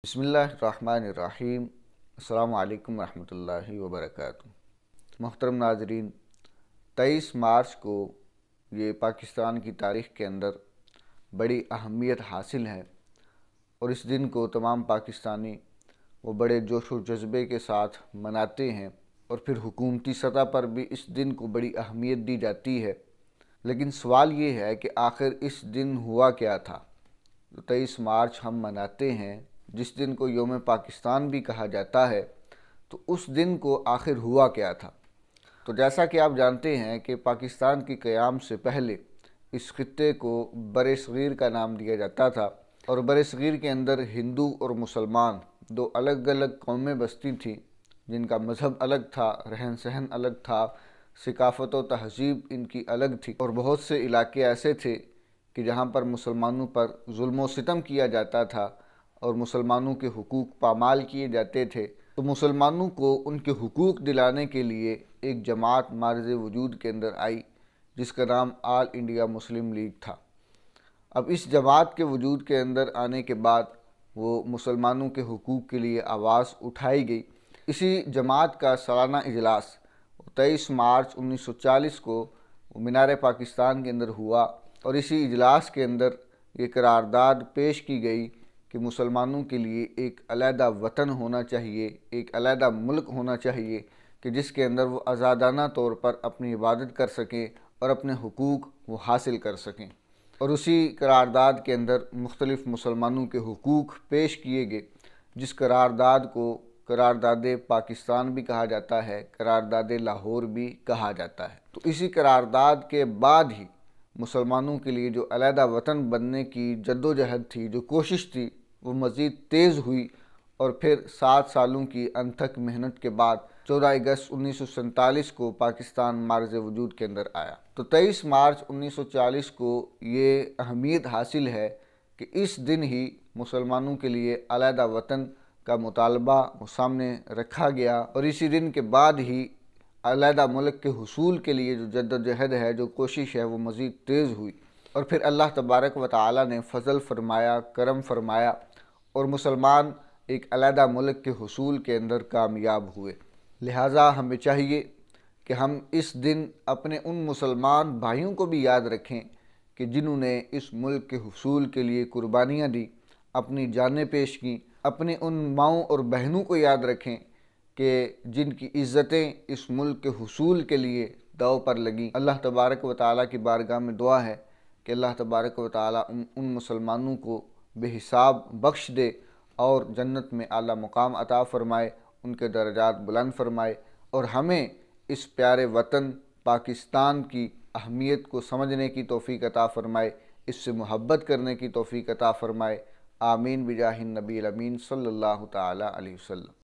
بسم اللہ الرحمن الرحیم۔ السلام علیکم ورحمۃ اللہ وبرکاتہ۔ محترم ناظرین، 23 مارچ کو یہ پاکستان کی تاریخ کے اندر بڑی اہمیت حاصل ہے اور اس دن کو تمام پاکستانی وہ بڑے جوش و جذبے کے ساتھ مناتے ہیں اور پھر حکومتی سطح پر بھی اس دن کو بڑی اہمیت دی جاتی ہے۔ لیکن سوال یہ ہے کہ آخر اس دن ہوا کیا تھا؟ 23 مارچ ہم مناتے ہیں، جس دن کو یوم پاکستان بھی کہا جاتا ہے، تو اس دن کو آخر ہوا کیا تھا؟ تو جیسا کہ آپ جانتے ہیں کہ پاکستان کی قیام سے پہلے اس خطے کو بر صغیر کا نام دیا جاتا تھا، اور بر صغیر کے اندر ہندو اور مسلمان دو الگ الگ قومیں بستی تھیں، جن کا مذہب الگ تھا، رہن سہن الگ تھا، ثقافت و تہذیب ان کی الگ تھی، اور بہت سے علاقے ایسے تھے کہ جہاں پر مسلمانوں پر ظلم و ستم کیا جاتا تھا اور مسلمانوں کے حقوق پامال کیے جاتے تھے۔ تو مسلمانوں کو ان کے حقوق دلانے کے لیے ایک جماعت معرض وجود کے اندر آئی، جس کا نام آل انڈیا مسلم لیگ تھا۔ اب اس جماعت کے وجود کے اندر آنے کے بعد وہ مسلمانوں کے حقوق کے لیے آواز اٹھائی گئی۔ اسی جماعت کا سالانہ اجلاس 23 مارچ 1940 کو مینار پاکستان کے اندر ہوا، اور اسی اجلاس کے اندر یہ قرارداد پیش کی گئی کہ مسلمانوں کے لیے ایک علیحدہ وطن ہونا چاہیے، ایک علیحدہ ملک ہونا چاہیے کہ جس کے اندر وہ آزادانہ طور پر اپنی عبادت کر سکیں اور اپنے حقوق وہ حاصل کر سکیں۔ اور اسی قرارداد کے اندر مختلف مسلمانوں کے حقوق پیش کیے گئے، جس قرارداد کو قرارداد پاکستان بھی کہا جاتا ہے، قرارداد لاہور بھی کہا جاتا ہے۔ تو اسی قرارداد کے بعد ہی مسلمانوں کے لیے جو علیحدہ وطن بننے کی جدوجہد تھی، جو کوشش تھی، وہ مزید تیز ہوئی، اور پھر 7 سالوں کی انتھک محنت کے بعد 14 اگست 1947 کو پاکستان معرض وجود کے اندر آیا۔ تو 23 مارچ 1940 کو یہ اہمیت حاصل ہے کہ اس دن ہی مسلمانوں کے لیے علیحدہ وطن کا مطالبہ وہ سامنے رکھا گیا، اور اسی دن کے بعد ہی علیحدہ ملک کے حصول کے لیے جو جدوجہد ہے، جو کوشش ہے، وہ مزید تیز ہوئی، اور پھر اللہ تبارک و تعالی نے فضل فرمایا، کرم فرمایا، اور مسلمان ایک علیحدہ ملک کے حصول کے اندر کامیاب ہوئے۔ لہٰذا ہمیں چاہیے کہ ہم اس دن اپنے ان مسلمان بھائیوں کو بھی یاد رکھیں کہ جنہوں نے اس ملک کے حصول کے لیے قربانیاں دی، اپنی جانیں پیش کیں۔ اپنے ان ماؤں اور بہنوں کو یاد رکھیں کہ جن کی عزتیں اس ملک کے حصول کے لیے داؤ پر لگیں۔ اللہ تبارک و تعالیٰ کی بارگاہ میں دعا ہے کہ اللہ تبارک و تعالیٰ ان مسلمانوں کو بے حساب بخش دے اور جنت میں اعلیٰ مقام عطا فرمائے، ان کے درجات بلند فرمائے، اور ہمیں اس پیارے وطن پاکستان کی اہمیت کو سمجھنے کی توفیق عطا فرمائے، اس سے محبت کرنے کی توفیق عطا فرمائے۔ آمین بجاہ النبی الامین صلی اللہ تعالی علیہ وسلم۔